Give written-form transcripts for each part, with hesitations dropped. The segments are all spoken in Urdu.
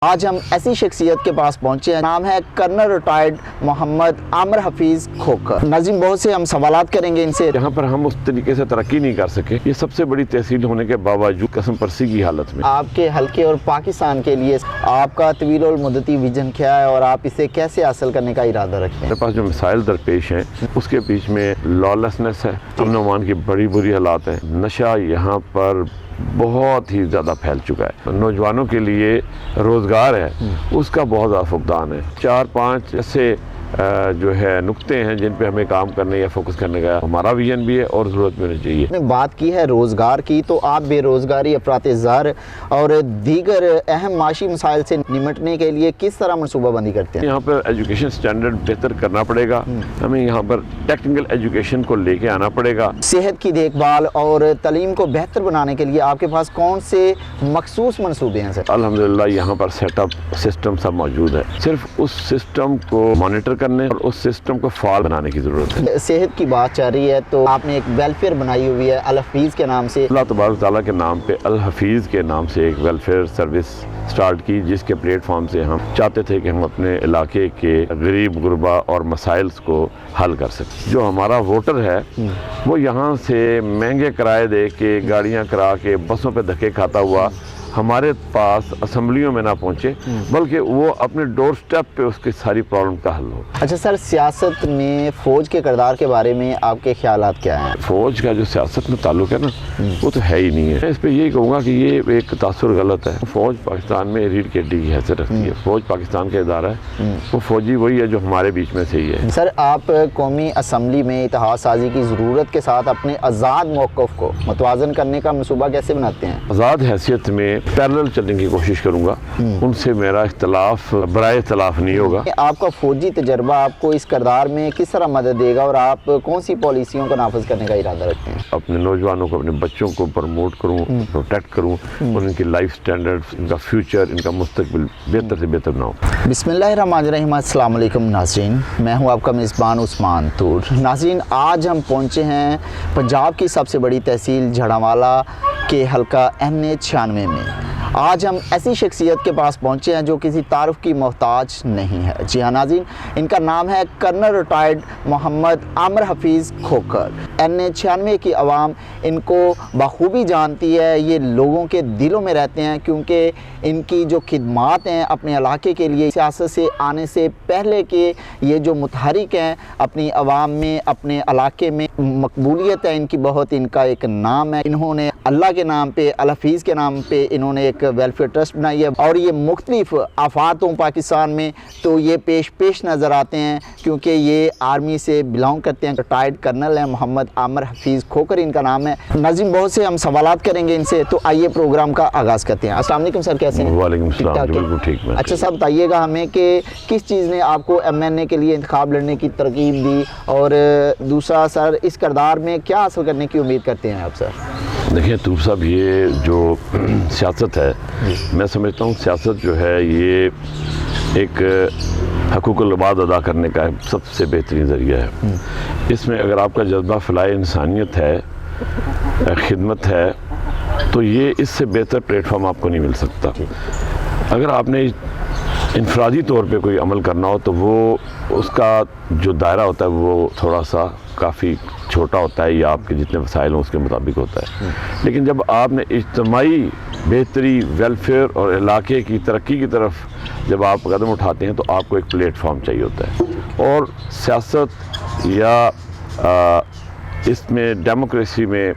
آج ہم ایسی شخصیت کے پاس پہنچے ہیں، نام ہے کرنل ریٹائرڈ محمد عامر حفیظ کھوکھر۔ ناظرین، بہت سے ہم سوالات کریں گے ان سے۔ یہاں پر ہم اس طریقے سے ترقی نہیں کر سکے، یہ سب سے بڑی تحصیل ہونے کے باوجود قسم پرسی کی حالت میں آپ کے حلقے اور پاکستان کے لیے آپ کا طویل المدتی ویژن کیا ہے اور آپ اسے کیسے حاصل کرنے کا ارادہ رکھتے ہیں؟ میرے پاس جو مسائل درپیش ہیں اس کے بیچ میں لالسنس ہے، امن و امان کی بڑی بری حالات ہیں، نشہ یہاں پر بہت ہی زیادہ پھیل چکا ہے، نوجوانوں کے لیے روزگار ہے اس کا بہت زیادہ فقدان ہے۔ 4-5 ایسے جو ہے نقطے ہیں جن پہ ہمیں کام کرنے یا فوکس کرنے کا ہمارا ویژن بھی ہے اور ضرورت بھی ہونی چاہیے۔ نے بات کی ہے روزگار کی، تو آپ بے روزگاری، افراط زر اور دیگر اہم معاشی مسائل سے نمٹنے کے لیے کس طرح منصوبہ بندی کرتے ہیں؟ یہاں پر ایجوکیشن سٹینڈرڈ بہتر کرنا پڑے گا، ہمیں یہاں پر ٹیکنیکل ایجوکیشن کو لے کے آنا پڑے گا۔ صحت کی دیکھ بھال اور تعلیم کو بہتر بنانے کے لیے آپ کے پاس کون سے مخصوص منصوبے ہیں سر؟ الحمدللہ یہاں پر سیٹ اپ سسٹم سب موجود ہے، صرف اس سسٹم کو مانیٹر کرنے اور اس سسٹم کو فعال بنانے کی ضرورت ہے۔ صحت کی بات چل رہی ہے تو آپ نے ایک ویلفیئر بنائی ہوئی ہے الحفیظ کے نام سے۔ اللہ تبارک تعالیٰ کے نام پہ الحفیظ کے نام سے ایک ویلفیئر سروس سٹارٹ کی، جس کے پلیٹ فارم سے ہم چاہتے تھے کہ ہم اپنے علاقے کے غریب غربا اور مسائل کو حل کر سکیں۔ جو ہمارا ووٹر ہے وہ یہاں سے مہنگے کرائے دے کے، گاڑیاں کرا کے، بسوں پہ دھکے کھاتا ہوا ہمارے پاس اسمبلیوں میں نہ پہنچے، بلکہ وہ اپنے ڈور سٹیپ پہ اس کی ساری پرابلم کا حل ہو۔ اچھا سر، سیاست میں فوج کے کردار کے بارے میں آپ کے خیالات کیا ہیں؟ فوج کا جو سیاست میں تعلق ہے نا وہ تو ہے ہی نہیں ہے۔ میں اس پہ یہی کہوں گا کہ یہ ایک تاثر غلط ہے۔ فوج پاکستان میں ریڑھ کی ہڈی کی حیثیت رکھتی ہے، فوج پاکستان کا ادارہ ہے، وہ فوجی وہی ہے جو ہمارے بیچ میں سے ہی ہے۔ سر، آپ قومی اسمبلی میں اتحاد سازی کی ضرورت کے ساتھ اپنے آزاد موقف کو متوازن کرنے کا منصوبہ کیسے بناتے ہیں؟ آزاد حیثیت میں پیرلل چلنے کی کوشش کروں گا، ان سے میرا اختلاف برائے اختلاف نہیں ہوگا۔ آپ کا فوجی تجربہ آپ کو اس کردار میں کس طرح مدد دے گا اور آپ کون سی پالیسیوں کو نافذ کرنے کا ارادہ رکھتے ہیں؟ اپنے نوجوانوں کو، اپنے بچوں کو پروموٹ کروں، پروٹیکٹ کروں اور ان کی لائف سٹینڈرڈ، ان کا فیوچر، ان کا مستقبل بہتر سے بہتر بناؤں۔ بسم اللہ الرحمن الرحیم۔ السلام علیکم ناظرین، میں ہوں آپ کا میزبان عثمان طور۔ ناظرین، آج ہم پہنچے ہیں پنجاب کی سب سے بڑی تحصیل جھڑاوالا کے حلقہ MN96 میں۔ آج ہم ایسی شخصیت کے پاس پہنچے ہیں جو کسی تعارف کی محتاج نہیں ہے۔ جی ہاں ناظرین، ان کا نام ہے کرنل ریٹائرڈ محمد عامر حفیظ کھوکھر۔ MN96 کی عوام ان کو بخوبی جانتی ہے، یہ لوگوں کے دلوں میں رہتے ہیں کیونکہ ان کی جو خدمات ہیں اپنے علاقے کے لیے، سیاست سے آنے سے پہلے کے یہ جو متحرک ہیں اپنی عوام میں، اپنے علاقے میں مقبولیت ہے ان کی بہت، ان کا ایک نام ہے۔ انہوں نے اللہ کے نام پہ، الحفیظ کے نام پہ انہوں نے ایک ویلفیئر ٹرسٹ بنائی ہے اور یہ مختلف آفاتوں پاکستان میں تو یہ پیش نظر آتے ہیں کیونکہ یہ آرمی سے بلانگ کرتے ہیں۔ ریٹائرڈ کرنل ہیں محمد عامر حفیظ کھوکھر ان کا نام ہے۔ ناظرین، بہت سے ہم سوالات کریں گے ان سے، تو آئیے پروگرام کا آغاز کرتے ہیں۔ السلام علیکم سر، کیسے ہیں؟ وعلیکم السلام، بالکل ٹھیک ہے۔ اچھا سر، بتائیے گا ہمیں کہ کس چیز نے آپ کو MNA کے لیے انتخاب لڑنے کی ترغیب دی، اور دوسرا سر اس کردار میں کیا حاصل کرنے کی امید کرتے ہیں آپ سر؟ دیکھیں طور صاحب، یہ جو سیاست ہے، میں سمجھتا ہوں سیاست جو ہے یہ ایک حقوق العباد ادا کرنے کا سب سے بہترین ذریعہ ہے۔ اس میں اگر آپ کا جذبہ فلاح انسانیت ہے، خدمت ہے، تو یہ اس سے بہتر پلیٹ فارم آپ کو نہیں مل سکتا۔ اگر آپ نے انفرادی طور پہ کوئی عمل کرنا ہو تو وہ اس کا جو دائرہ ہوتا ہے وہ تھوڑا سا کافی چھوٹا ہوتا ہے، یا آپ کے جتنے وسائل ہوں اس کے مطابق ہوتا ہے۔ لیکن جب آپ نے اجتماعی بہتری، ویلفیئر اور علاقے کی ترقی کی طرف جب آپ قدم اٹھاتے ہیں تو آپ کو ایک پلیٹ فارم چاہیے ہوتا ہے۔ اور سیاست یا اس میں ڈیموکریسی میں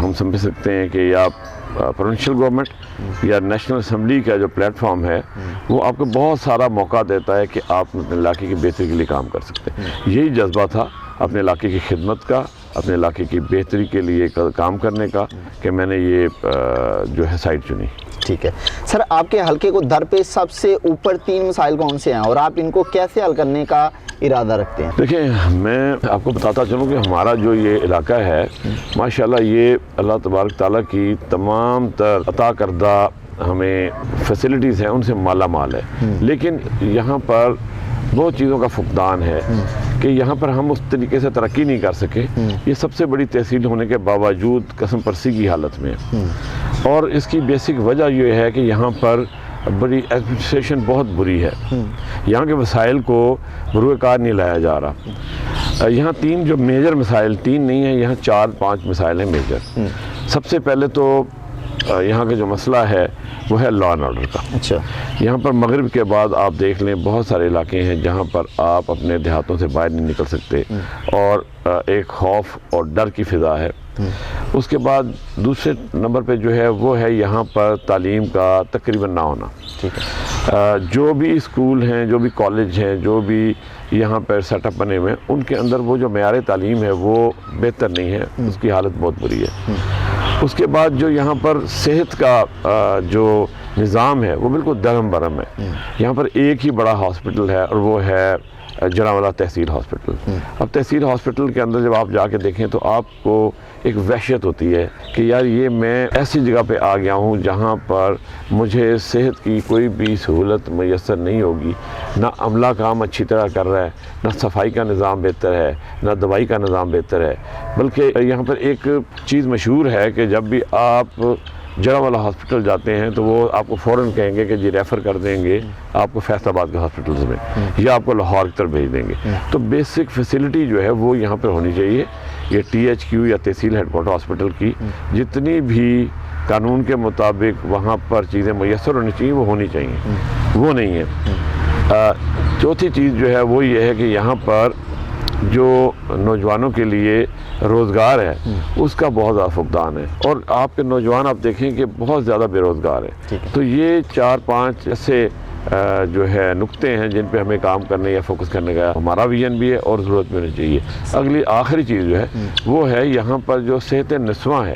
ہم سمجھ سکتے ہیں کہ یا پروونشل گورنمنٹ یا نیشنل اسمبلی کا جو پلیٹ فارم ہے وہ آپ کو بہت سارا موقع دیتا ہے کہ آپ اپنے علاقے کی بہتری کے لیے کام کر سکتے ہیں۔ یہی جذبہ تھا اپنے علاقے کی خدمت کا، اپنے علاقے کی بہتری کے لیے کام کرنے کا، کہ میں نے یہ جو ہے سائٹ چنی۔ ٹھیک ہے سر، آپ کے حلقے کو درپیش سب سے اوپر 3 مسائل کون سے ہیں اور آپ ان کو کیسے حل کرنے کا ارادہ رکھتے ہیں؟ دیکھیں، میں آپ کو بتاتا چلوں کہ ہمارا جو یہ علاقہ ہے ماشاءاللہ یہ اللہ تبارک تعالیٰ کی تمام تر عطا کردہ ہمیں فیسلٹیز ہیں ان سے مالا مال ہے، لیکن یہاں پر بہت چیزوں کا فقدان ہے کہ یہاں پر ہم اس طریقے سے ترقی نہیں کر سکے، یہ سب سے بڑی تحصیل ہونے کے باوجود قسم پرسی کی حالت میں، اور اس کی بیسک وجہ یہ ہے کہ یہاں پر بڑی ایڈمنسٹریشن بہت بری ہے، یہاں کے وسائل کو بروئے کار نہیں لایا جا رہا۔ یہاں 3 جو میجر مسائل، 3 نہیں ہیں، یہاں 4-5 مسائل ہیں میجر۔ سب سے پہلے تو یہاں کا جو مسئلہ ہے وہ ہے لا اینڈ آرڈر کا۔ اچھا، یہاں پر مغرب کے بعد آپ دیکھ لیں بہت سارے علاقے ہیں جہاں پر آپ اپنے دیہاتوں سے باہر نہیں نکل سکتے، اور ایک خوف اور ڈر کی فضا ہے۔ اس کے بعد دوسرے نمبر پہ جو ہے وہ ہے یہاں پر تعلیم کا تقریباً نہ ہونا۔ ٹھیک ہے، جو بھی اسکول ہیں، جو بھی کالج ہیں، جو بھی یہاں پر سیٹ اپ بنے ہوئے ہیں، ان کے اندر وہ جو معیار تعلیم ہے وہ بہتر نہیں ہے، اس کی حالت بہت بری ہے۔ اس کے بعد جو یہاں پر صحت کا جو نظام ہے وہ بالکل درہم برہم ہے۔ یہاں پر ایک ہی بڑا ہاسپٹل ہے اور وہ ہے جڑاوالا تحصیل ہاسپٹل۔ اب تحصیل ہاسپٹل کے اندر جب آپ جا کے دیکھیں تو آپ کو ایک وحشت ہوتی ہے کہ یار یہ میں ایسی جگہ پہ آ گیا ہوں جہاں پر مجھے صحت کی کوئی بھی سہولت میسر نہیں ہوگی، نہ عملہ کام اچھی طرح کر رہا ہے، نہ صفائی کا نظام بہتر ہے، نہ دوائی کا نظام بہتر ہے۔ بلکہ یہاں پر ایک چیز مشہور ہے کہ جب بھی آپ جڑاوالا ہاسپٹل جاتے ہیں تو وہ آپ کو فوراً کہیں گے کہ جی ریفر کر دیں گے آپ کو فیصل آباد کے ہاسپٹلز میں، یا آپ کو لاہور کی طرف بھیج دیں گے۔ تو بیسک فیسلٹی جو ہے وہ یہاں پر ہونی چاہیے۔ یہ THQ یا تحصیل ہیڈ کوارٹر ہاسپٹل کی جتنی بھی قانون کے مطابق وہاں پر چیزیں میسر ہونی چاہیے وہ ہونی چاہیے، وہ نہیں ہے۔ چوتھی چیز جو ہے وہ یہ ہے کہ یہاں پر جو نوجوانوں کے لیے روزگار ہے اس کا بہت زیادہ فقدان ہے، اور آپ کے نوجوان آپ دیکھیں کہ بہت زیادہ بے روزگار ہے۔ تو یہ 4-5 ایسے جو ہے نقطے ہیں جن پہ ہمیں کام کرنے یا فوکس کرنے کا ہمارا ویژن بھی ہے اور ضرورت بھی ہونی چاہیے۔ اگلی آخری چیز جو ہے وہ ہے یہاں پر جو صحت نسواں ہے،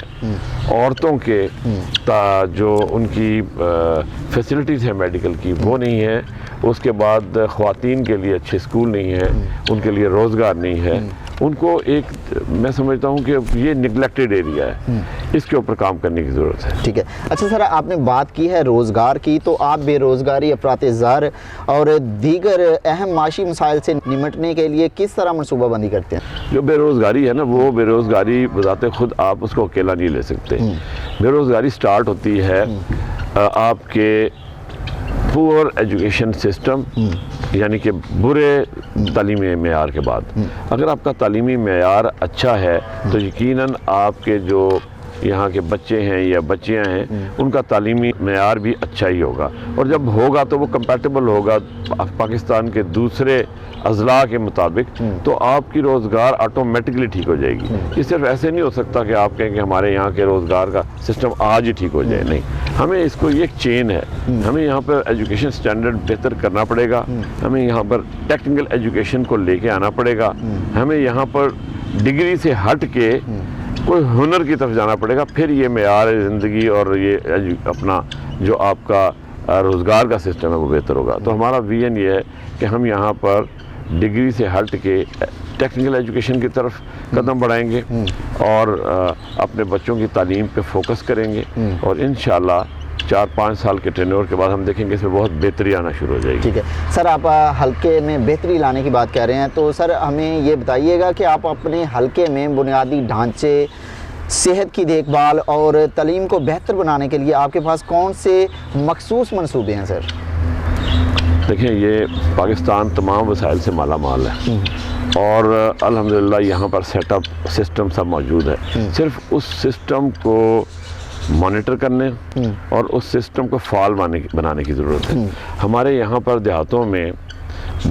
عورتوں کے جو ان کی فیسلٹیز ہیں میڈیکل کی وہ نہیں ہے۔ اس کے بعد خواتین کے لیے اچھے اسکول نہیں ہیں، ان کے لیے روزگار نہیں ہے، ان کو ایک میں سمجھتا ہوں کہ یہ نگلیکٹڈ ایریا ہے، اس کے اوپر کام کرنے کی ضرورت ہے۔ ٹھیک ہے، اچھا سر، آپ نے بات کی ہے روزگار کی، تو آپ بے روزگاری، افراط زر اور دیگر اہم معاشی مسائل سے نمٹنے کے لیے کس طرح منصوبہ بندی کرتے ہیں؟ جو بے روزگاری ہے نا، وہ بے روزگاری بذات خود آپ اس کو اکیلا نہیں لے سکتے۔ بے روزگاری سٹارٹ ہوتی ہے آپ کے پور ایجوکیشن سسٹم، یعنی کہ برے تعلیمی معیار کے بعد۔ اگر آپ کا تعلیمی معیار اچھا ہے تو یقیناً آپ کے جو یہاں کے بچے ہیں یا بچیاں ہیں ان کا تعلیمی معیار بھی اچھا ہی ہوگا، اور جب ہوگا تو وہ کمپیٹیبل ہوگا پاکستان کے دوسرے اضلاع کے مطابق، تو آپ کی روزگار آٹومیٹکلی ٹھیک ہو جائے گی۔ یہ صرف ایسے نہیں ہو سکتا کہ آپ کہیں کہ ہمارے یہاں کے روزگار کا سسٹم آج ہی ٹھیک ہو جائے، نہیں، ہمیں اس کو یہ ایک چین ہے، ہمیں یہاں پر ایجوکیشن سٹینڈرڈ بہتر کرنا پڑے گا، ہمیں یہاں پر ٹیکنیکل ایجوکیشن کو لے کے آنا پڑے گا، ہمیں یہاں پر ڈگری سے ہٹ کے کوئی ہنر کی طرف جانا پڑے گا، پھر یہ معیار زندگی اور یہ اپنا جو آپ کا روزگار کا سسٹم ہے وہ بہتر ہوگا۔ تو ہمارا ویژن یہ ہے کہ ہم یہاں پر ڈگری سے ہٹ کے ٹیکنیکل ایجوکیشن کی طرف قدم بڑھائیں گے اور اپنے بچوں کی تعلیم پہ فوکس کریں گے، اور انشاءاللہ 4-5 سال کے ٹینیور کے بعد ہم دیکھیں گے اس میں بہت بہتری آنا شروع ہو جائے گی۔ ٹھیک ہے سر، آپ حلقے میں بہتری لانے کی بات کہہ رہے ہیں، تو سر ہمیں یہ بتائیے گا کہ آپ اپنے حلقے میں بنیادی ڈھانچے، صحت کی دیکھ بھال اور تعلیم کو بہتر بنانے کے لیے آپ کے پاس کون سے مخصوص منصوبے ہیں؟ سر دیکھیں، یہ پاکستان تمام وسائل سے مالا مال ہے، اور الحمدللہ یہاں پر سیٹ اپ سسٹم سب موجود ہے، صرف اس سسٹم کو مانیٹر کرنے اور اس سسٹم کو فعال بنانے کی ضرورت ہے۔ ہمارے یہاں پر دیہاتوں میں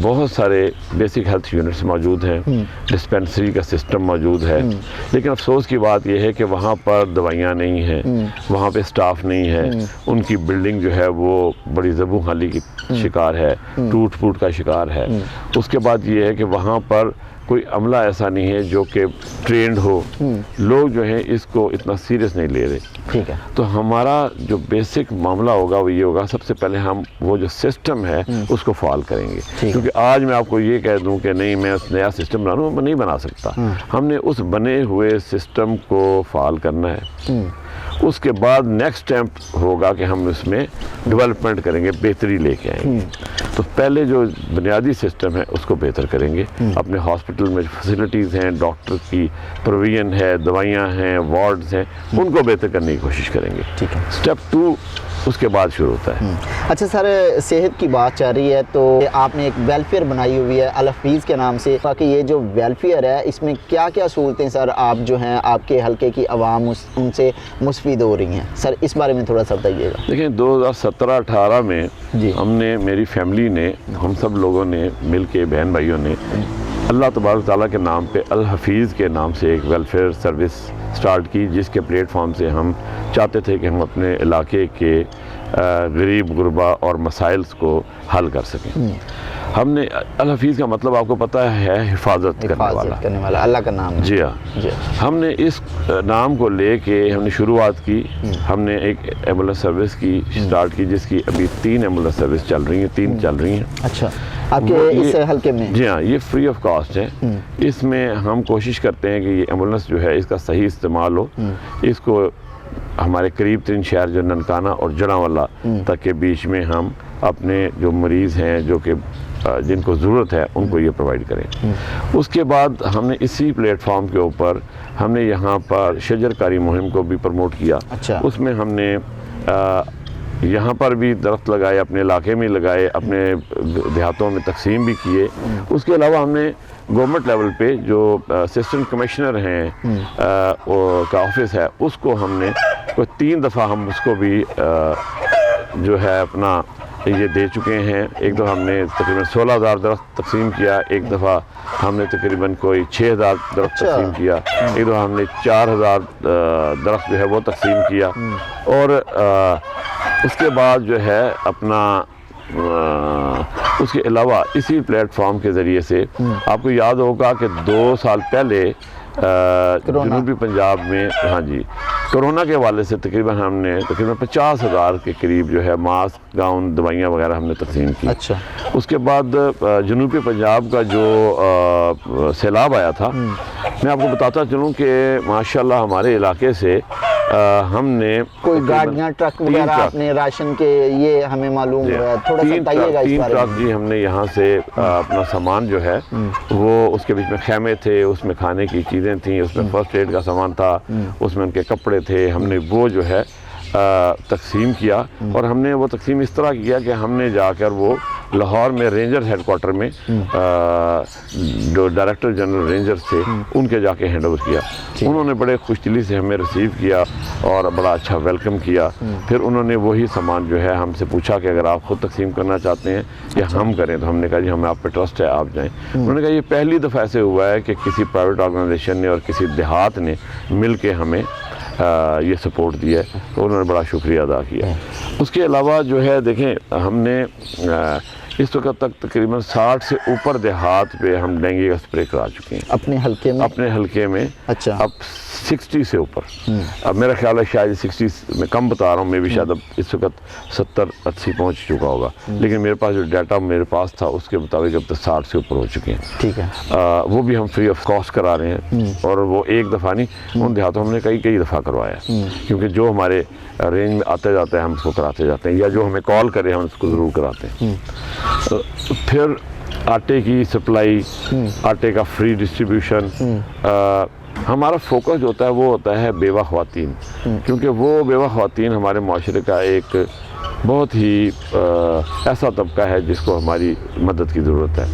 بہت سارے بیسک ہیلتھ یونٹس موجود ہیں، ڈسپینسری کا سسٹم موجود ہے، لیکن افسوس کی بات یہ ہے کہ وہاں پر دوائیاں نہیں ہیں، وہاں پہ سٹاف نہیں ہے، ان کی بلڈنگ جو ہے وہ بڑی زبوں خالی کی شکار ہے، ٹوٹ پھوٹ کا شکار ہے۔ اس کے بعد یہ ہے کہ وہاں پر کوئی عملہ ایسا نہیں ہے جو کہ ٹرینڈ ہو، لوگ جو ہیں اس کو اتنا سیریس نہیں لے رہے۔ ٹھیک ہے، تو ہمارا جو بیسک معاملہ ہوگا وہ یہ ہوگا، سب سے پہلے ہم وہ جو سسٹم ہے اس کو فعال کریں گے، کیونکہ آج میں آپ کو یہ کہہ دوں کہ نہیں میں نیا سسٹم بنا لوں، میں نہیں بنا سکتا۔ ہم نے اس بنے ہوئے سسٹم کو فعال کرنا ہے، اس کے بعد نیکسٹ اسٹیپ ہوگا کہ ہم اس میں ڈیولپمنٹ کریں گے، بہتری لے کے آئیں گے۔ تو پہلے جو بنیادی سسٹم ہے اس کو بہتر کریں گے، اپنے ہاسپٹل میں فیسلٹیز ہیں، ڈاکٹر کی پروویژن ہے، دوائیاں ہیں، وارڈز ہیں، ان کو بہتر کرنے کی کوشش کریں گے۔ ٹھیک ہے، اسٹیپ 2 اس کے بعد شروع ہوتا ہے۔ اچھا سر، صحت کی بات چل رہی ہے تو آپ نے ایک ویلفیئر بنائی ہوئی ہے الحفیظ کے نام سے، باقی یہ جو ویلفیئر ہے اس میں کیا کیا سہولتیں سر آپ جو ہیں آپ کے حلقے کی عوام ان سے مستفید ہو رہی ہیں سر، اس بارے میں تھوڑا سا بتائیے گا۔ دیکھیں 2017-18 میں جی ہم نے، میری فیملی نے، ہم سب لوگوں نے مل کے، بہن بھائیوں نے اللہ تبارک تعالیٰ کے نام پہ الحفیظ کے نام سے ایک ویلفیئر سروس سٹارٹ کی، جس کے پلیٹ فارم سے ہم چاہتے تھے کہ ہم اپنے علاقے کے غریب غربا اور مسائل کو حل کر سکیں۔ ہم نے، الحفیظ کا مطلب آپ کو پتہ ہے حفاظت کرنے والا، اللہ کا نام ہے۔ جی ہاں، ہم نے اس نام کو لے کے ہم نے شروعات کی، ہم نے ایک ایمبولینس سروس کی سٹارٹ کی، جس کی ابھی 3 ایمبولینس سروس چل رہی ہیں، 3 چل رہی ہیں۔ اچھا، آپ کے اس حلقے میں؟ جی ہاں، یہ فری آف کاسٹ ہے۔ اس میں ہم کوشش کرتے ہیں کہ یہ ایمبولینس جو ہے اس کا صحیح استعمال ہو، اس کو ہمارے قریب 3 شہر جو ننکانہ اور جڑاوالا تک کے بیچ میں ہم اپنے جو مریض ہیں جو کہ جن کو ضرورت ہے ان کو یہ پرووائڈ کریں۔ اس کے بعد ہم نے اسی پلیٹ فارم کے اوپر ہم نے یہاں پر شجر کاری مہم کو بھی پروموٹ کیا۔ اس میں ہم نے یہاں پر بھی درخت لگائے، اپنے علاقے میں لگائے، اپنے دیہاتوں میں تقسیم بھی کیے۔ اس کے علاوہ ہم نے گورنمنٹ لیول پہ جو اسسٹنٹ کمشنر ہیں کا آفس ہے، اس کو ہم نے کوئی 3 دفعہ ہم اس کو بھی جو ہے اپنا یہ دے چکے ہیں۔ ایک دفعہ ہم نے تقریباً 16,000 درخت تقسیم کیا، ایک دفعہ ہم نے تقریباً کوئی 6,000 درخت تقسیم کیا، ایک دفعہ ہم نے 4,000 درخت جو ہے وہ تقسیم کیا۔ اور اس کے بعد جو ہے اپنا اس کے علاوہ اسی پلیٹ فارم کے ذریعے سے آپ کو یاد ہوگا کہ 2 سال پہلے جنوبی پنجاب میں، ہاں جی، کرونا کے حوالے سے تقریباً ہم نے 50,000 کے قریب جو ہے ماسک، گاؤن، دوائیاں وغیرہ ہم نے تقسیم کی۔ اچھا، اس کے بعد جنوبی پنجاب کا جو سیلاب آیا تھا، میں آپ کو بتاتا چلوں کہ ماشاءاللہ ہمارے علاقے سے ہم نے کوئی گاڑیاں، ٹرک وغیرہ اپنے راشن کے، یہ ہمیں معلوم ہوا ہے، تھوڑا سا بتائیے گا اس بارے میں۔ 3 ٹرک جی ہم نے یہاں سے اپنا سامان جو ہے وہ، اس کے بیچ میں خیمے تھے، اس میں کھانے کی چیزیں تھیں، اس میں فرسٹ ایڈ کا سامان تھا، اس میں ان کے کپڑے تھے، ہم نے وہ جو ہے تقسیم کیا۔ اور ہم نے وہ تقسیم اس طرح کیا کہ ہم نے جا کر وہ لاہور میں رینجر ہیڈ کوارٹر میں جو ڈائریکٹر جنرل رینجر تھے ان کے جا کے ہینڈ اوور کیا۔ انہوں نے بڑے خوش دلی سے ہمیں ریسیو کیا اور بڑا اچھا ویلکم کیا۔ پھر انہوں نے وہی سامان جو ہے ہم سے پوچھا کہ اگر آپ خود تقسیم کرنا چاہتے ہیں یا ہم کریں، تو ہم نے کہا جی ہمیں آپ پہ ٹرسٹ ہے، آپ جائیں۔ انہوں نے کہا یہ پہلی دفعہ ایسے ہوا ہے کہ کسی پرائیویٹ آرگنائزیشن نے اور کسی دیہات نے مل کے ہمیں یہ سپورٹ دیا ہے، تو انہوں نے بڑا شکریہ ادا کیا۔ اس کے علاوہ جو ہے دیکھیں، ہم نے اس وقت تک تقریباً 60 سے اوپر دیہات پہ ہم ڈینگی کا سپرے کرا چکے ہیں اپنے حلقے میں۔ اچھا، اب 60 سے اوپر، اب میرا خیال ہے شاید 60 میں کم بتا رہا ہوں، میں بھی شاید اب اس وقت 70-80 پہنچ چکا ہوگا، لیکن میرے پاس جو ڈیٹا میرے پاس تھا اس کے مطابق اب تک 60 سے اوپر ہو چکے ہیں۔ ٹھیک ہے، وہ بھی ہم فری آف کاسٹ کرا رہے ہیں، اور وہ ایک دفعہ نہیں، ان دیہاتوں ہم نے کئی دفعہ کروایا، کیونکہ جو ہمارے رینج میں آتے جاتے ہیں ہم اس کو کراتے جاتے ہیں، یا جو ہمیں کال کرے ہم اس کو ضرور کراتے ہیں۔ پھر آٹے کی سپلائی، آٹے کا فری ڈسٹریبیوشن، ہمارا فوکس جو ہوتا ہے وہ ہوتا ہے بیوہ خواتین، کیونکہ وہ بیوہ خواتین ہمارے معاشرے کا ایک بہت ہی ایسا طبقہ ہے جس کو ہماری مدد کی ضرورت ہے۔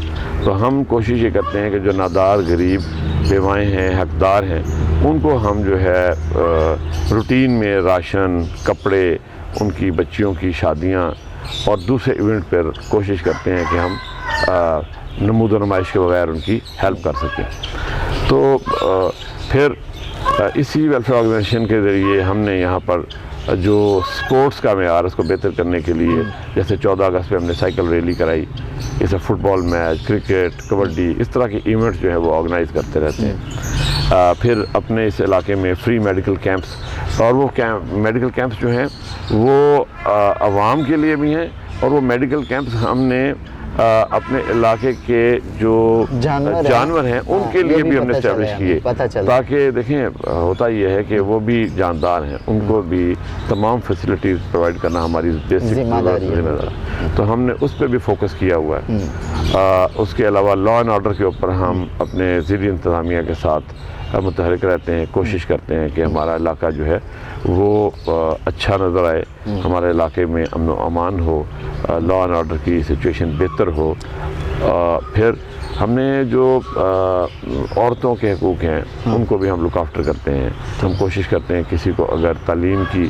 تو ہم کوشش یہ کرتے ہیں کہ جو نادار، غریب بیوائیں ہیں، حقدار ہیں، ان کو ہم جو ہے روٹین میں راشن، کپڑے، ان کی بچیوں کی شادیاں اور دوسرے ایونٹ پر کوشش کرتے ہیں کہ ہم نمود و نمائش کے بغیر ان کی ہیلپ کر سکیں۔ تو پھر اسی ویلفیئر آرگنائزیشن کے ذریعے ہم نے یہاں پر جو سپورٹس کا معیار اس کو بہتر کرنے کے لیے، جیسے 14 اگست پہ ہم نے سائیکل ریلی کرائی، جیسے فٹ بال میچ، کرکٹ، کبڈی، اس طرح کے ایونٹس جو ہے وہ آرگنائز کرتے رہتے ہیں۔ پھر اپنے اس علاقے میں فری میڈیکل کیمپس، اور وہ میڈیکل کیمپس جو ہیں وہ عوام کے لیے بھی ہیں، اور وہ میڈیکل کیمپس ہم نے اپنے علاقے کے جو جانور ہیں ان کے لیے بھی ہم نے اسٹیبلش کیے، تاکہ دیکھیں ہوتا یہ ہے کہ وہ بھی جاندار ہیں، ان کو بھی تمام فیسلٹیز پرووائڈ کرنا ہماری بیسک ذمہ داری ہے، تو ہم نے اس پہ بھی فوکس کیا ہوا ہے۔ اس کے علاوہ لا اینڈ آرڈر کے اوپر ہم اپنے ضلعی انتظامیہ کے ساتھ متحرک رہتے ہیں، کوشش کرتے ہیں کہ ہمارا علاقہ جو ہے وہ اچھا نظر آئے، ہمارے علاقے میں امن و امان ہو، لا اینڈ آرڈر کی سچویشن بہتر ہو۔ پھر ہم نے جو عورتوں کے حقوق ہیں ان کو بھی ہم لک آفٹر کرتے ہیں۔ ہم کوشش کرتے ہیں کسی کو اگر تعلیم کی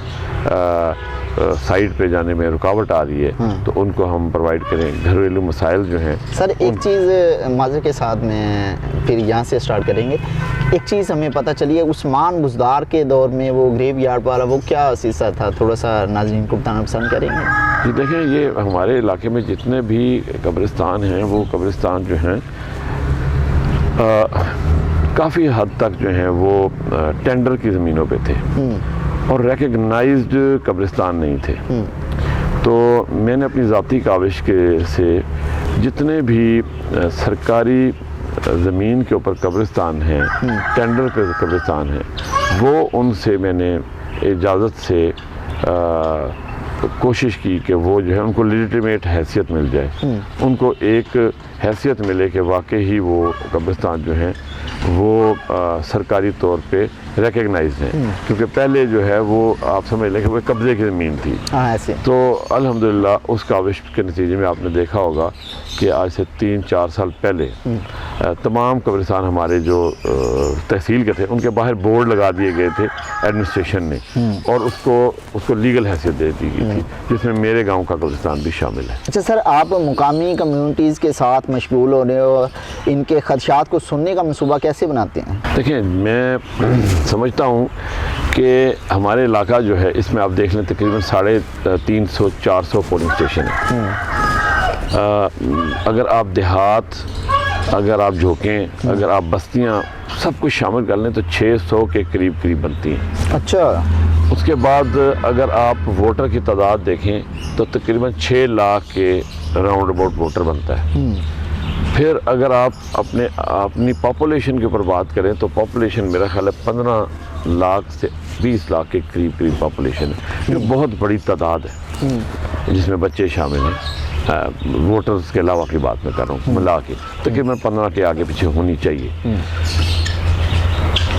سائٹ پہ جانے میں رکاوٹ آ رہی ہے تو ان کو ہم پرووائڈ کریں۔ گھریلو مسائل جو ہیں سر، ایک چیز معذرت کے ساتھ میں پھر یہاں سے سٹارٹ کریں گے، ایک چیز ہمیں پتہ چلی ہے عثمان بزدار کے دور میں وہ گریو یارڈ والا وہ کیا سلسلہ تھا، تھوڑا سا ناظرین کو بتانا پسند کریں گے؟ جی دیکھیں، یہ ہمارے علاقے میں جتنے بھی قبرستان ہیں وہ قبرستان جو ہیں کافی حد تک جو ہیں وہ ٹینڈر کی زمینوں پہ تھے اور ریکگنائزڈ قبرستان نہیں تھے۔ تو میں نے اپنی ذاتی کاوش کے سے جتنے بھی سرکاری زمین کے اوپر قبرستان ہیں، ٹینڈر کے قبرستان ہیں، وہ ان سے میں نے اجازت سے کوشش کی کہ وہ جو ہے ان کو لیجیٹیمیٹ حیثیت مل جائے، ان کو ایک حیثیت ملے کہ واقعی ہی وہ قبرستان جو ہیں وہ سرکاری طور پہ ریکگنائز ہیں، کیونکہ پہلے جو ہے وہ آپ سمجھ لیں کہ وہ قبضے کی زمین تھی۔ ایسے تو الحمدللہ اس کاوش کے نتیجے میں آپ نے دیکھا ہوگا کہ آج سے 3-4 سال پہلے تمام قبرستان ہمارے جو تحصیل کے تھے ان کے باہر بورڈ لگا دیے گئے تھے ایڈمنسٹریشن نے، اور اس کو لیگل حیثیت دے دی گئی تھی، جس میں میرے گاؤں کا قبرستان بھی شامل ہے۔ اچھا سر، آپ مقامی کمیونٹیز کے ساتھ مشغول ہو رہے ہو، ان کے خدشات کو سننے کا منصوبہ کیسے بناتے ہیں؟ دیکھیں، میں سمجھتا ہوں کہ ہمارے علاقہ جو ہے اس میں آپ دیکھ لیں تقریباً 350-400 پولنگ اسٹیشن ہیں۔ اگر آپ دیہات، اگر آپ جھوکیں، اگر آپ بستیاں سب کچھ شامل کر لیں تو 600 کے قریب بنتی ہیں۔ اچھا، اس کے بعد اگر آپ ووٹر کی تعداد دیکھیں تو تقریباً 6 لاکھ کے راؤنڈ اباؤٹ ووٹر بنتا ہے۔ پھر اگر آپ اپنی پاپولیشن کے اوپر بات کریں تو پاپولیشن میرا خیال ہے 15 لاکھ سے 20 لاکھ کے قریب پاپولیشن ہے، جو بہت بڑی تعداد ہے، جس میں بچے شامل ہیں۔ ووٹرز کے علاوہ کی بات میں کر رہا ہوں، ملا کے تقریباً 15 کے آگے پیچھے ہونی چاہیے۔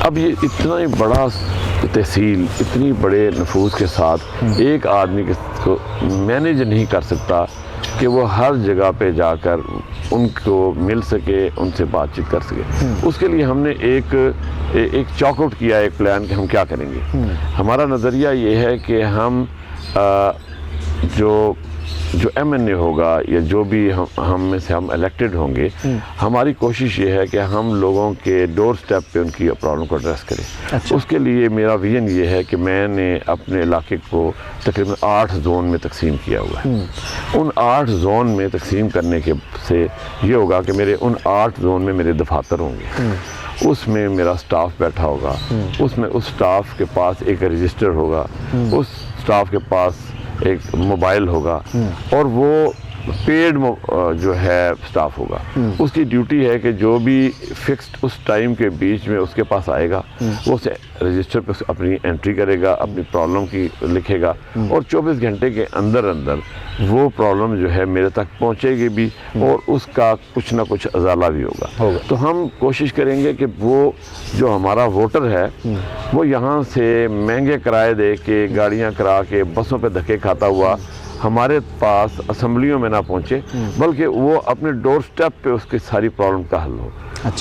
اب یہ اتنا ہی بڑا تحصیل، اتنی بڑے نفوذ کے ساتھ ایک آدمی کو مینیج نہیں کر سکتا کہ وہ ہر جگہ پہ جا کر ان کو مل سکے، ان سے بات چیت کر سکے۔ اس کے لیے ہم نے ایک چاک آؤٹ کیا، ایک پلان کہ ہم کیا کریں گے۔ ہمارا نظریہ یہ ہے کہ ہم جو ایم این اے ہوگا یا جو بھی ہم میں سے ہم الیکٹڈ ہوں گے، ہماری کوشش یہ ہے کہ ہم لوگوں کے ڈور سٹیپ پہ ان کی پرابلم کو ایڈریس کریں۔ اس کے لیے میرا ویژن یہ ہے کہ میں نے اپنے علاقے کو تقریباً 8 زون میں تقسیم کیا ہوا ہے۔ ان 8 زون میں تقسیم کرنے کے سے یہ ہوگا کہ میرے ان 8 زون میں میرے دفاتر ہوں گے، اس میں میرا سٹاف بیٹھا ہوگا، اس میں اس سٹاف کے پاس ایک رجسٹر ہوگا، اس سٹاف کے پاس ایک موبائل ہوگا، اور وہ پیڈ جو ہے سٹاف ہوگا۔ اس کی ڈیوٹی ہے کہ جو بھی فکسڈ اس ٹائم کے بیچ میں اس کے پاس آئے گا وہ اسے رجسٹر پہ اپنی انٹری کرے گا، اپنی پرابلم کی لکھے گا، اور 24 گھنٹے کے اندر وہ پرابلم جو ہے میرے تک پہنچے گی بھی، اور اس کا کچھ نہ کچھ ازالہ بھی ہوگا۔ تو ہم کوشش کریں گے کہ وہ جو ہمارا ووٹر ہے وہ یہاں سے مہنگے کرائے دے کے، گاڑیاں کرا کے، بسوں پہ دھکے کھاتا ہوا ہمارے پاس اسمبلیوں میں نہ پہنچے، بلکہ وہ اپنے ڈور سٹیپ پہ اس کی ساری پرابلم کا حل ہو،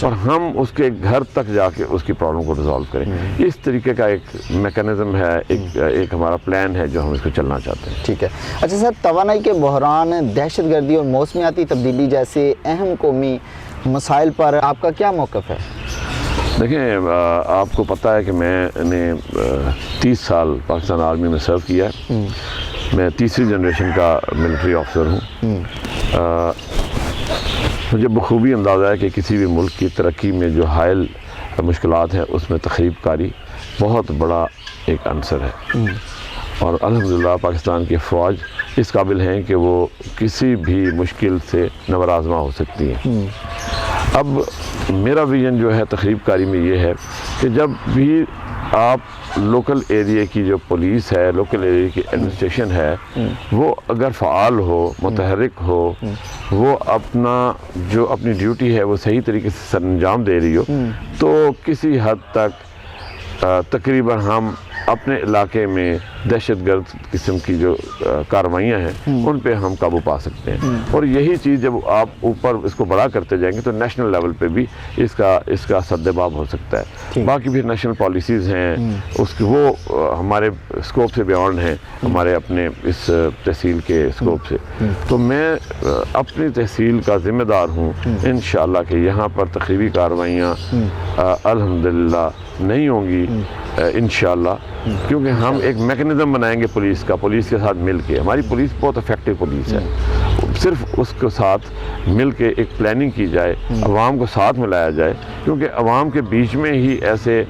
اور ہم اس کے گھر تک جا کے اس کی پرابلم کو ریزالو کریں۔ اس طریقے کا ایک میکانزم ہے، ایک ہمارا پلان ہے جو ہم اس کو چلنا چاہتے ہیں۔ ٹھیک ہے۔ اچھا سر، توانائی کے بحران، دہشت گردی اور موسمیاتی تبدیلی جیسے اہم قومی مسائل پر آپ کا کیا موقف ہے؟ دیکھیں، آپ کو پتہ ہے کہ میں نے 30 سال پاکستان آرمی میں سرو کیا ہے۔ میں تیسری جنریشن کا ملٹری آفیسر ہوں۔ مجھے بخوبی اندازہ ہے کہ کسی بھی ملک کی ترقی میں جو حائل مشکلات ہیں اس میں تخریب کاری بہت بڑا ایک عنصر ہے، اور الحمدللہ پاکستان کی فوج اس قابل ہیں کہ وہ کسی بھی مشکل سے نبر آزما ہو سکتی ہیں۔ اب میرا ویژن جو ہے تخریب کاری میں یہ ہے کہ جب بھی آپ لوکل ایریا کی جو پولیس ہے، لوکل ایریا کی ایڈمنسٹریشن ہے، وہ اگر فعال ہو، متحرک ہو، وہ اپنی ڈیوٹی ہے وہ صحیح طریقے سے سر انجام دے رہی ہو، تو کسی حد تک تقریباً ہم اپنے علاقے میں دہشت گرد قسم کی جو کارروائیاں ہیں ان پہ ہم قابو پا سکتے ہیں. اور یہی چیز جب آپ اوپر اس کو بڑا کرتے جائیں گے تو نیشنل لیول پہ بھی اس کا سدباب ہو سکتا ہے. باقی بھی نیشنل پالیسیز ہیں وہ ہمارے اسکوپ سے بیانڈ ہیں، ہمارے اپنے اس تحصیل کے اسکوپ سے. تو میں اپنی تحصیل کا ذمہ دار ہوں انشاءاللہ کہ یہاں پر تخریبی کارروائیاں الحمدللہ نہیں ہوں گی انشاءاللہ، کیونکہ ہم ایک میکنزم بنائیں گے پولیس کے ساتھ مل کے. ہماری پولیس بہت افیکٹو پولیس ہے، صرف اس کے ساتھ مل کے ایک پلاننگ کی جائے، عوام کو ساتھ ملایا جائے، کیونکہ عوام کے بیچ میں ہی ایسے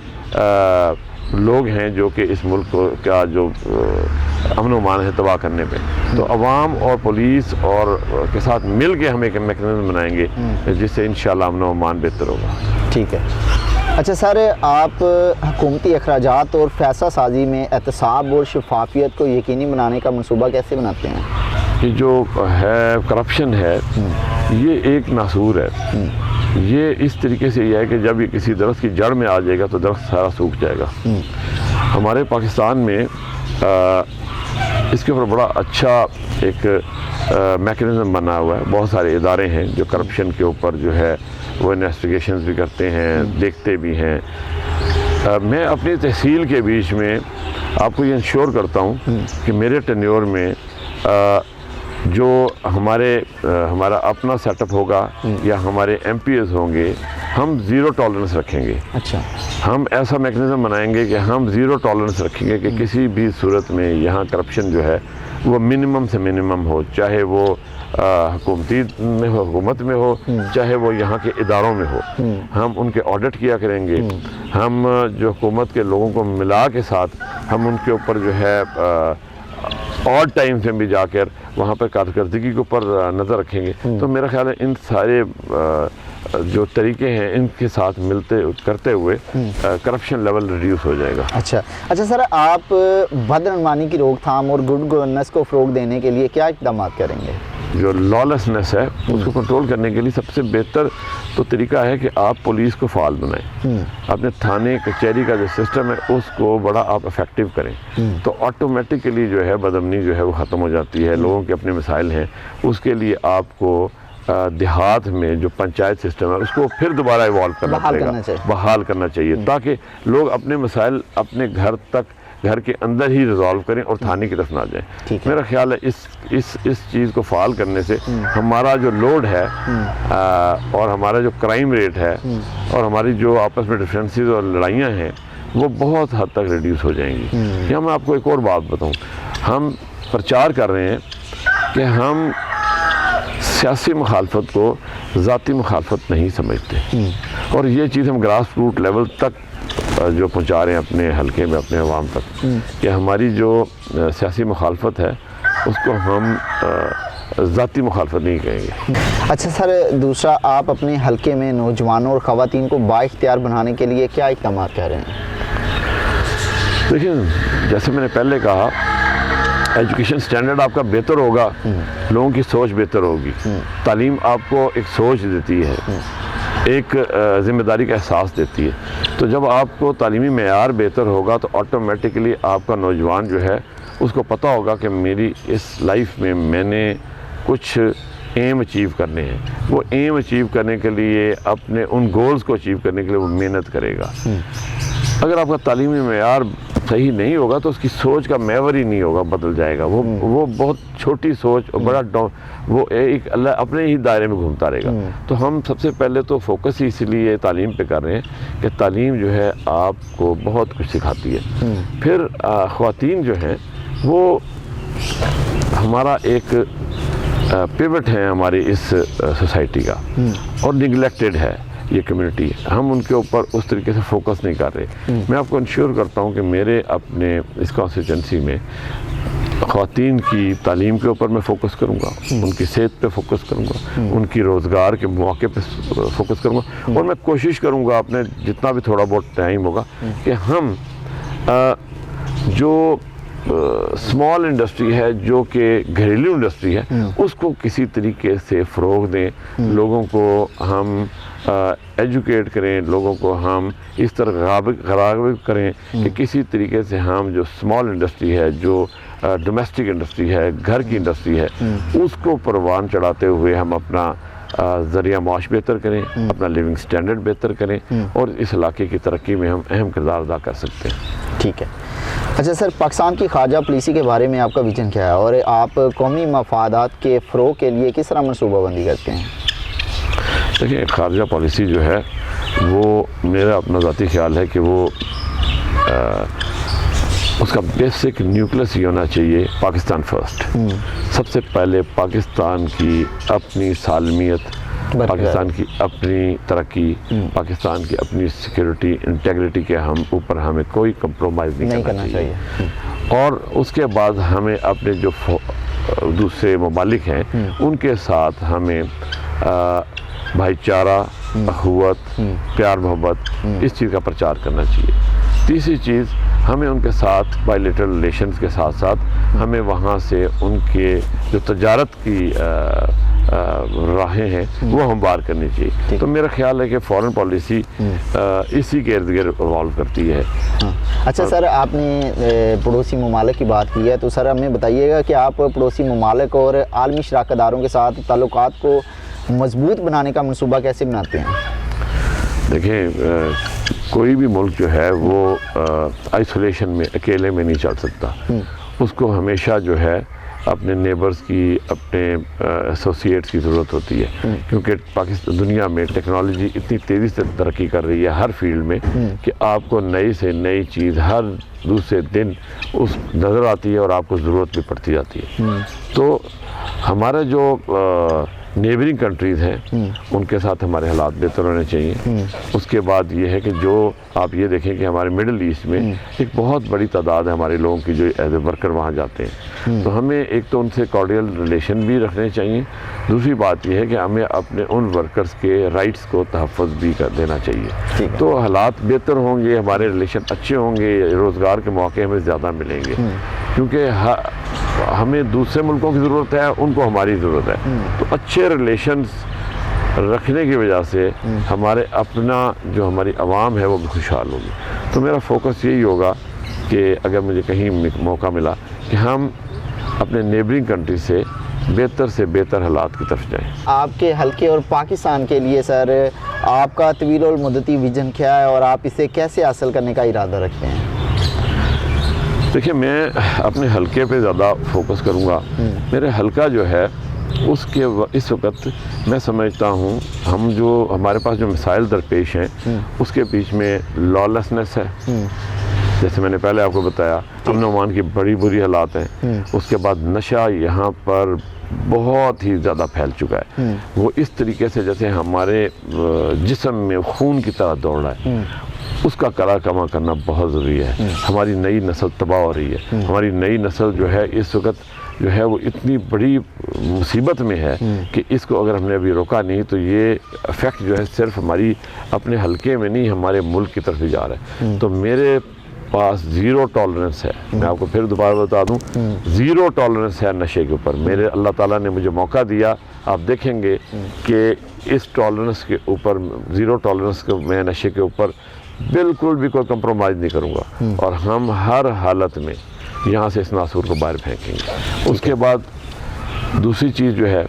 لوگ ہیں جو کہ اس ملک کا جو امن و امان ہے تباہ کرنے پہ. تو عوام اور پولیس اور کے ساتھ مل کے ہم ایک میکنزم بنائیں گے جس سے انشاءاللہ امن و امان بہتر ہوگا. ٹھیک ہے. اچھا سر، آپ حکومتی اخراجات اور فیصلہ سازی میں احتساب اور شفافیت کو یقینی بنانے کا منصوبہ کیسے بناتے ہیں؟ یہ جو ہے کرپشن ہے، یہ ایک ناسور ہے. یہ اس طریقے سے یہ ہے کہ جب یہ کسی درخت کی جڑ میں آ جائے گا تو درخت سارا سوکھ جائے گا. ہمارے پاکستان میں اس کے اوپر بڑا اچھا ایک میکنزم بنا ہوا ہے. بہت سارے ادارے ہیں جو کرپشن کے اوپر جو ہے وہ انویسٹیگیشنز بھی کرتے ہیں، دیکھتے بھی ہیں. میں اپنی تحصیل کے بیچ میں آپ کو یہ انشور کرتا ہوں کہ میرے ٹینیور میں جو ہمارا اپنا سیٹ اپ ہوگا یا ہمارے ایم پی ایز ہوں گے، ہم زیرو ٹالرنس رکھیں گے. اچھا. ہم ایسا میکنزم بنائیں گے کہ ہم زیرو ٹالرنس رکھیں گے کہ کسی بھی صورت میں یہاں کرپشن جو ہے وہ منیمم سے منیمم ہو، چاہے وہ حکومت میں ہو، چاہے وہ یہاں کے اداروں میں ہو. ہم ان کے آڈٹ کیا کریں گے. ہم جو حکومت کے لوگوں کو ملا کے ساتھ ہم ان کے اوپر جو ہے آڈ ٹائم سے بھی جا کر وہاں پر کارکردگی کے اوپر نظر رکھیں گے. تو میرا خیال ہے ان سارے جو طریقے ہیں ان کے ساتھ کرتے ہوئے کرپشن لیول ریڈیوس ہو جائے گا. اچھا سر، آپ بدعنوانی کی روک تھام اور گڈ گورننس کو فروغ دینے کے لیے کیا اقدامات کریں گے؟ جو لالیسنس ہے اس کو کنٹرول کرنے کے لیے سب سے بہتر تو طریقہ ہے کہ آپ پولیس کو فعال بنائیں. اپنے تھانے کچہری کا جو سسٹم ہے اس کو بڑا آپ افیکٹو کریں تو آٹومیٹکلی جو ہے بدامنی جو ہے وہ ختم ہو جاتی ہے. لوگوں کے اپنے مسائل ہیں، اس کے لیے آپ کو دیہات میں جو پنچایت سسٹم ہے اس کو پھر دوبارہ ایوالو کرنا پڑے گا، بحال کرنا چاہیے، تاکہ لوگ اپنے مسائل اپنے گھر کے اندر ہی ریزالو کریں اور تھانے کی طرف نہ جائیں. میرا خیال ہے اس چیز کو فعال کرنے سے ہمارا جو لوڈ ہے اور ہمارا جو کرائم ریٹ ہے اور ہماری جو آپس میں ڈفرینسز اور لڑائیاں ہیں وہ بہت حد تک ریڈیوس ہو جائیں گی. یا میں آپ کو ایک اور بات بتاؤں، ہم پرچار کر رہے ہیں کہ ہم سیاسی مخالفت کو ذاتی مخالفت نہیں سمجھتے، اور یہ چیز ہم گراس روٹ لیول تک جو پہنچا رہے ہیں اپنے حلقے میں، اپنے عوام تک، کہ ہماری جو سیاسی مخالفت ہے اس کو ہم ذاتی مخالفت نہیں کہیں گے. اچھا سر، دوسرا، آپ اپنے حلقے میں نوجوانوں اور خواتین کو بااختیار بنانے کے لیے کیا اقدامات کر رہے ہیں؟ دیکھیں، جیسے میں نے پہلے کہا، ایجوکیشن سٹینڈرڈ آپ کا بہتر ہوگا، لوگوں کی سوچ بہتر ہوگی. تعلیم آپ کو ایک سوچ دیتی ہے، ایک ذمہ داری کا احساس دیتی ہے. تو جب آپ کو تعلیمی معیار بہتر ہوگا تو آٹومیٹکلی آپ کا نوجوان جو ہے اس کو پتہ ہوگا کہ میری اس لائف میں نے کچھ ایم اچیو کرنے ہیں. وہ ایم اچیو کرنے کے لیے، اپنے ان گولز کو اچیو کرنے کے لیے وہ محنت کرے گا. اگر آپ کا تعلیمی معیار صحیح نہیں ہوگا تو اس کی سوچ کا محور ہی نہیں ہوگا، بدل جائے گا. وہ بہت چھوٹی سوچ اور بڑا وہ ایک اللہ اپنے ہی دائرے میں گھومتا رہے گا. تو ہم سب سے پہلے تو فوکس ہی اس لیے تعلیم پہ کر رہے ہیں کہ تعلیم جو ہے آپ کو بہت کچھ سکھاتی ہے. پھر خواتین جو ہیں وہ ہمارا ایک پیوٹ ہے ہماری اس سوسائٹی کا، اور نگلیکٹڈ ہے یہ کمیونٹی. ہم ان کے اوپر اس طریقے سے فوکس نہیں کر رہے. میں آپ کو انشور کرتا ہوں کہ میرے اپنے اس کانسٹیچوئنسی میں خواتین کی تعلیم کے اوپر میں فوکس کروں گا، ان کی صحت پہ فوکس کروں گا، ان کی روزگار کے مواقع پہ فوکس کروں گا، اور میں کوشش کروں گا اپنے جتنا بھی تھوڑا بہت ٹائم ہوگا کہ ہم جو اسمال انڈسٹری ہے جو کہ گھریلو انڈسٹری ہے اس کو کسی طریقے سے فروغ دیں، لوگوں کو ہم ایجوکیٹ کریں، لوگوں کو ہم اس طرح راغب کریں کہ کسی طریقے سے ہم جو اسمال انڈسٹری ہے، جو ڈومیسٹک انڈسٹری ہے، گھر کی انڈسٹری ہے، اس کو پروان چڑھاتے ہوئے ہم اپنا ذریعہ معاش بہتر کریں، اپنا لیونگ سٹینڈرڈ بہتر کریں اور اس علاقے کی ترقی میں ہم اہم کردار ادا کر سکتے ہیں۔ ٹھیک ہے، اچھا سر، پاکستان کی خارجہ پالیسی کے بارے میں آپ کا ویژن کیا ہے اور آپ قومی مفادات کے فروغ کے لیے کس طرح منصوبہ بندی کرتے ہیں؟ دیکھیں، خارجہ پالیسی جو ہے وہ میرا اپنا ذاتی خیال ہے کہ وہ اس کا بیسک نیوکلس یہ ہونا چاہیے پاکستان فرسٹ۔ سب سے پہلے پاکستان کی اپنی سالمیت، پاکستان کی اپنی ترقی، پاکستان کی اپنی سیکیورٹی، انٹیگریٹی کے اوپر ہمیں کوئی کمپرومائز نہیں کرنا چاہیے، اور اس کے بعد ہمیں اپنے جو دوسرے ممالک ہیں ان کے ساتھ ہمیں بھائی چارہ، اخوت، پیار محبت اس چیز کا پرچار کرنا چاہیے۔ تیسری چیز، ہمیں ان کے ساتھ بائیلیٹرل ریلیشنز کے ساتھ ساتھ ہمیں وہاں سے ان کے جو تجارت کی راہیں ہیں وہ ہم بار کرنی چاہیے۔ تو میرا خیال ہے کہ فارن پالیسی اسی کے ارد گرد ایوالو کرتی ہے۔ اچھا سر، آپ نے پڑوسی ممالک کی بات کی ہے، تو سر ہمیں بتائیے گا کہ آپ پڑوسی ممالک اور عالمی شراکت داروں کے ساتھ تعلقات کو مضبوط بنانے کا منصوبہ کیسے بناتے ہیں؟ دیکھیں، کوئی بھی ملک جو ہے وہ آئسولیشن میں، اکیلے میں نہیں چل سکتا، اس کو ہمیشہ جو ہے اپنے نیبرز کی، اپنے ایسوسیٹس کی ضرورت ہوتی ہے، کیونکہ پاکستان دنیا میں ٹیکنالوجی اتنی تیزی سے ترقی کر رہی ہے ہر فیلڈ میں کہ آپ کو نئی سے نئی چیز ہر دوسرے دن اس نظر آتی ہے اور آپ کو ضرورت بھی پڑتی جاتی ہے۔ تو ہمارے جو نیبرنگ کنٹریز ہیں ان کے ساتھ ہمارے حالات بہتر ہونے چاہیے۔ اس کے بعد یہ ہے کہ جو آپ یہ دیکھیں کہ ہمارے مڈل ایسٹ میں ایک بہت بڑی تعداد ہے ہمارے لوگوں کی جو ایز اے ورکر وہاں جاتے ہیں، تو ہمیں ایک تو ان سے کارڈیل ریلیشن بھی رکھنے چاہیے، دوسری بات یہ ہے کہ ہمیں اپنے ان ورکرز کے رائٹس کو تحفظ بھی کر دینا چاہیے۔ تو حالات بہتر ہوں گے، ہمارے ریلیشن اچھے ہوں گے، روزگار کے موقع ہمیں زیادہ ملیں گے، کیونکہ ہمیں دوسرے ملکوں کی ضرورت ہے، ان کو ہماری ضرورت ہے۔ تو اچھے ریلیشنز رکھنے کی وجہ سے ہمارے اپنا جو ہماری عوام ہے وہ بھی خوشحال ہوگی۔ تو میرا فوکس یہی ہوگا کہ اگر مجھے کہیں موقع ملا کہ ہم اپنے نیبرنگ کنٹری سے بہتر حالات کی طرف جائیں۔ آپ کے حلقے اور پاکستان کے لیے سر آپ کا طویل المدتی ویژن کیا ہے اور آپ اسے کیسے حاصل کرنے کا ارادہ رکھتے ہیں؟ دیکھیں، میں اپنے حلقے پہ زیادہ فوکس کروں گا۔ میرے حلقہ جو ہے اس وقت میں سمجھتا ہوں ہمارے پاس جو مسائل درپیش ہیں اس کے بیچ میں لالیسنس ہے، جیسے میں نے پہلے آپ کو بتایا، امن و امان کی بڑی بری حالات ہیں۔ اس کے بعد نشہ یہاں پر بہت ہی زیادہ پھیل چکا ہے، وہ اس طریقے سے جیسے ہمارے جسم میں خون کی طرح دوڑ رہا ہے۔ اس کا کما کرنا بہت ضروری ہے۔ ہماری نئی نسل تباہ ہو رہی ہے، ہماری نئی نسل جو ہے اس وقت جو ہے وہ اتنی بڑی مصیبت میں ہے کہ اس کو اگر ہم نے ابھی روکا نہیں تو یہ افیکٹ جو ہے صرف ہماری اپنے حلقے میں نہیں، ہمارے ملک کی طرف بھی جا رہا ہے۔ تو میرے پاس زیرو ٹالرنس ہے، میں آپ کو پھر دوبارہ بتا دوں، زیرو ٹالرنس ہے نشے کے اوپر۔ میرے اللہ تعالیٰ نے مجھے موقع دیا، آپ دیکھیں گے کہ اس ٹالرنس کے اوپر، زیرو ٹالرنس کے میں نشے کے اوپر بالکل بھی کوئی کمپرومائز نہیں کروں گا، اور ہم ہر حالت میں یہاں سے اس ناسور کو باہر پھینکیں گے۔ اس کے بعد دوسری چیز جو ہے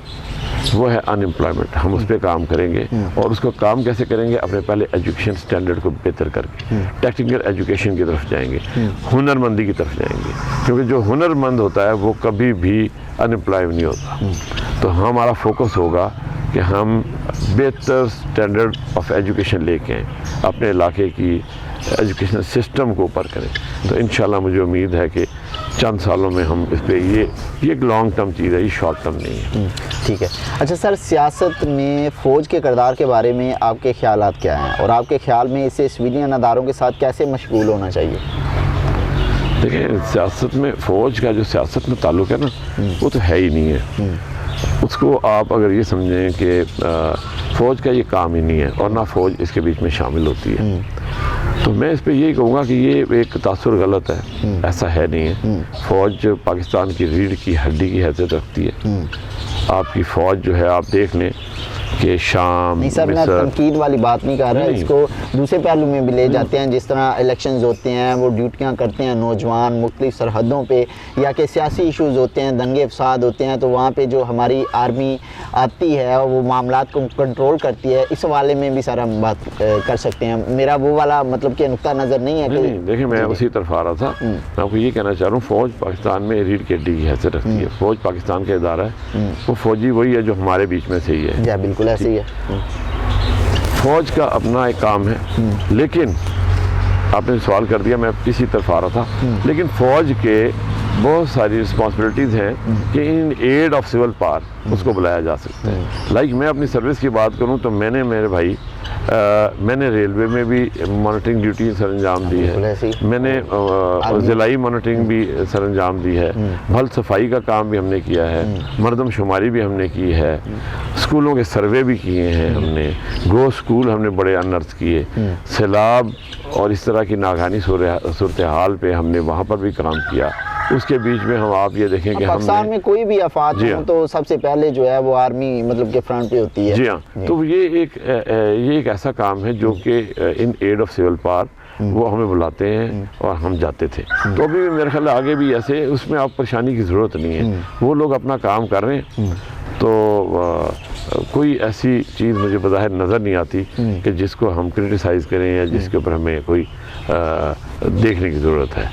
وہ ہے ان امپلائمنٹ، ہم اس پہ کام کریں گے، اور اس کو کام کیسے کریں گے؟ اپنے پہلے ایجوکیشن سٹینڈرڈ کو بہتر کر کے ٹیکنیکل ایجوکیشن کی طرف جائیں گے، ہنر مندی کی طرف جائیں گے، کیونکہ جو ہنر مند ہوتا ہے وہ کبھی بھی ان امپلائی نہیں ہوتا۔ تو ہمارا فوکس ہوگا کہ ہم بہتر سٹینڈرڈ آف ایجوکیشن لے کے آئیں، اپنے علاقے کی ایجوکیشن سسٹم کو اوپر کریں۔ تو انشاءاللہ مجھے امید ہے کہ چند سالوں میں ہم اس پہ یہ ایک لانگ ٹرم چیز ہے، یہ شارٹ ٹرم نہیں ہے۔ ٹھیک ہے، اچھا سر، سیاست میں فوج کے کردار کے بارے میں آپ کے خیالات کیا ہیں، اور آپ کے خیال میں اسے سویلین اداروں کے ساتھ کیسے مشغول ہونا چاہیے؟ دیکھیں، سیاست میں فوج کا جو سیاست میں تعلق ہے نا وہ تو ہے ہی نہیں ہے۔ اس کو آپ اگر یہ سمجھیں کہ فوج کا یہ کام ہی نہیں ہے اور نہ فوج اس کے بیچ میں شامل ہوتی ہے، تو میں اس پہ یہی کہوں گا کہ یہ ایک تاثر غلط ہے، ایسا ہے نہیں ہے۔ فوج پاکستان کی ریڑھ کی ہڈی کی حیثیت رکھتی ہے۔ آپ کی فوج جو ہے آپ دیکھ لیں کہ شام، نہیں سر، میں تنقید والی بات نہیں کر رہا، اس کو دوسرے پہلو میں بھی لے جاتے ہیں، جس طرح الیکشنز ہوتے ہیں، وہ ڈیوٹیاں کرتے ہیں نوجوان مختلف سرحدوں پہ، یا کہ سیاسی ایشوز ہوتے ہیں، دنگے فساد ہوتے ہیں، تو وہاں پہ جو ہماری آرمی آتی ہے وہ معاملات کو کنٹرول کرتی ہے۔ اس حوالے میں بھی سر ہم بات کر سکتے ہیں۔ میرا وہ والا مطلب کہ نقطہ نظر نہیں ہے کہ دیکھیں میں اسی طرف آ رہا تھا، میں آپ کو یہ کہنا چاہ رہا ہوں فوج پاکستان میں ریڑھ کی ہڈی کی حیثیت رکھتی ہے۔ فوج پاکستان کا ادارہ ہے، وہ فوجی وہی ہے جو ہمارے بیچ میں سے ہی ہے۔ جی بالکل ایسے ہی ہے۔ فوج کا اپنا ایک کام ہے، لیکن آپ نے سوال کر دیا، میں اسی طرف آ رہا تھا، لیکن فوج کے بہت ساری رسپانسبلٹیز ہیں کہ ان ایڈ آف سول پار اس کو بلایا جا سکتا ہے۔ لائک میں اپنی سروس کی بات کروں تو میں نے میرے بھائی میں نے ریلوے میں بھی مانیٹرنگ ڈیوٹی سر انجام دی ہے، میں نے ضلعی مانیٹرنگ بھی سر انجام دی ہے، بھل صفائی کا کام بھی ہم نے کیا ہے، مردم شماری بھی ہم نے کی ہے، اسکولوں کے سروے بھی کیے ہیں ہم نے، گو اسکول ہم نے بڑے انرس کیے، سیلاب اور اس طرح کی ناگہانی صورتحال پہ ہم نے وہاں پر بھی کام کیا۔ اس کے بیچ میں ہم آپ یہ دیکھیں کہ پاکستان میں کوئی بھی آفات ہو تو سب سے پہلے جو ہے وہ آرمی مطلب کہ فرنٹ پہ ہوتی ہے۔ جی ہاں، تو یہ ایک ایسا کام ہے جو کہ ان ایڈ آف سول پار وہ ہمیں بلاتے ہیں اور ہم جاتے تھے۔ تو ابھی میرے خیال آگے بھی ایسے، اس میں آپ پریشانی کی ضرورت نہیں ہے، وہ لوگ اپنا کام کر رہے ہیں، تو کوئی ایسی چیز مجھے بظاہر نظر نہیں آتی کہ جس کو ہم کرٹیسائز کریں یا جس کے اوپر ہمیں کوئی دیکھنے کی ضرورت ہے۔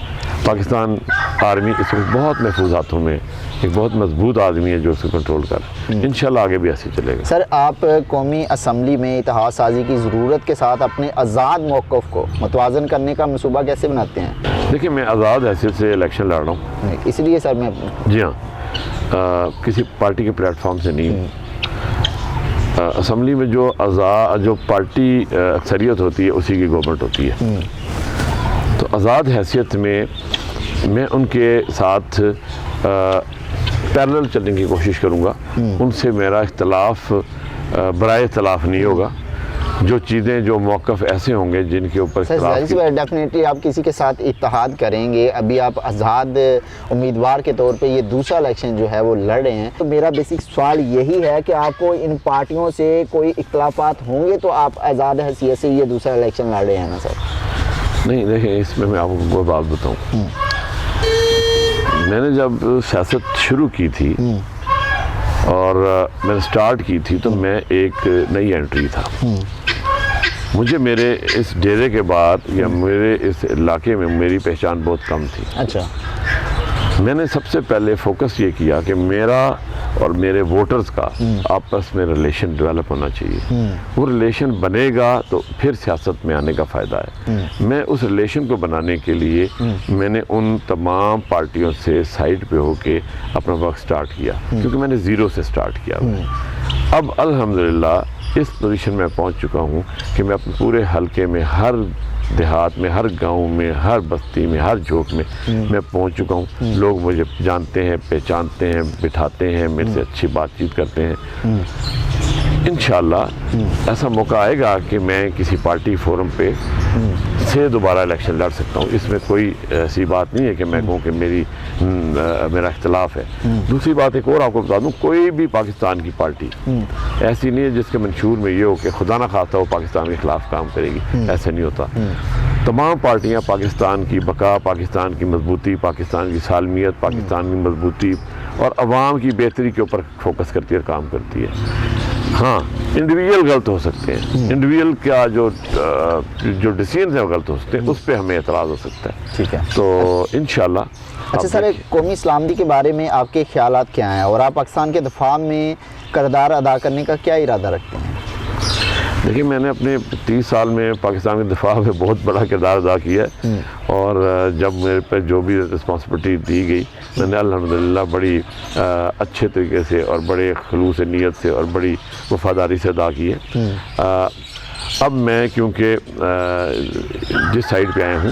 پاکستان آرمی اس وقت بہت محفوظ ہاتھوں میں، ایک بہت مضبوط آدمی ہے جو اس کو کنٹرول کر رہا ہے۔ انشاءاللہ آگے بھی ایسے چلے گا۔ سر آپ قومی اسمبلی میں اتحاد سازی کی ضرورت کے ساتھ اپنے آزاد موقف کو متوازن کرنے کا منصوبہ کیسے بناتے ہیں؟ دیکھیں میں آزاد حیثیت سے الیکشن لڑ رہا ہوں، اس لیے سر میں جی ہاں، کسی پارٹی کے پلیٹ فارم سے نہیں۔ اسمبلی میں جو پارٹی اکثریت ہوتی ہے اسی کی گورنمنٹ ہوتی ہے، تو آزاد حیثیت میں میں ان کے ساتھ پیرلل چلنے کی کوشش کروں گا، ان سے میرا اختلاف برائے اختلاف نہیں ہوگا۔ جو چیزیں، جو موقف ایسے ہوں گے جن کے اوپر ڈیفینیٹلی آپ کسی کے ساتھ اتحاد کریں گے۔ ابھی آپ آزاد امیدوار کے طور پہ یہ دوسرا الیکشن جو ہے وہ لڑ رہے ہیں، تو میرا بیسک سوال یہی ہے کہ آپ کو ان پارٹیوں سے کوئی اختلافات ہوں گے تو آپ آزاد حیثیت سے یہ دوسرا الیکشن لڑ رہے ہیں نا سر؟ نہیں، دیکھیں اس میں آپ کو کوئی بات بتاؤں، میں نے جب سیاست شروع کی تھی اور میں نے سٹارٹ کی تھی تو میں ایک نئی انٹری تھا۔ مجھے میرے اس ڈیرے کے بعد یا میرے اس علاقے میں میری پہچان بہت کم تھی۔ اچھا، میں نے سب سے پہلے فوکس یہ کیا کہ میرا اور میرے ووٹرز کا آپس میں ریلیشن ڈیولپ ہونا چاہیے۔ وہ ریلیشن بنے گا تو پھر سیاست میں آنے کا فائدہ ہے۔ میں اس ریلیشن کو بنانے کے لیے میں نے ان تمام پارٹیوں سے سائڈ پہ ہو کے اپنا ورک سٹارٹ کیا، کیونکہ میں نے زیرو سے سٹارٹ کیا۔ اب الحمدللہ اس پوزیشن میں پہنچ چکا ہوں کہ میں اپنے پورے حلقے میں، ہر دیہات میں، ہر گاؤں میں، ہر بستی میں، ہر جھوک میں میں پہنچ چکا ہوں۔ لوگ مجھے جانتے ہیں، پہچانتے ہیں، بٹھاتے ہیں، میرے سے اچھی بات چیت کرتے ہیں۔ انشاءاللہ ایسا موقع آئے گا کہ میں کسی پارٹی فورم پہ سے دوبارہ الیکشن لڑ سکتا ہوں۔ اس میں کوئی ایسی بات نہیں ہے کہ میں کہوں کہ میرا اختلاف ہے۔ دوسری بات ایک اور آپ کو بتا دوں، کوئی بھی پاکستان کی پارٹی ایسی نہیں ہے جس کے منشور میں یہ ہو کہ خدا نہ خواستہ وہ پاکستان کے خلاف کام کرے گی، ایسے نہیں ہوتا۔ تمام پارٹیاں پاکستان کی بقا، پاکستان کی مضبوطی، پاکستان کی سالمیت، پاکستان کی مضبوطی اور عوام کی بہتری کے اوپر فوکس کرتی ہے اور کام کرتی ہے۔ ہاں، انڈیویجول غلط ہو سکتے ہیں، انڈیویجول کا جو ڈیسیژنز ہیں وہ غلط ہو سکتے ہیں، اس پہ ہمیں اعتراض ہو سکتا ہے۔ ٹھیک ہے، تو انشاءاللہ۔ اچھا سر، قومی سلامتی کے بارے میں آپ کے خیالات کیا ہیں اور آپ پاکستان کے دفاع میں کردار ادا کرنے کا کیا ارادہ رکھتے ہیں؟ دیکھیے میں نے اپنے 30 سال میں پاکستان کے دفاع میں بہت بڑا کردار ادا کیا ہے، اور جب میرے پہ جو بھی رسپانسبلٹی دی گئی میں نے الحمدللہ بڑی اچھے طریقے سے اور بڑے خلوص نیت سے اور بڑی وفاداری سے ادا کی ہے۔ اب میں کیونکہ جس سائڈ پہ آیا ہوں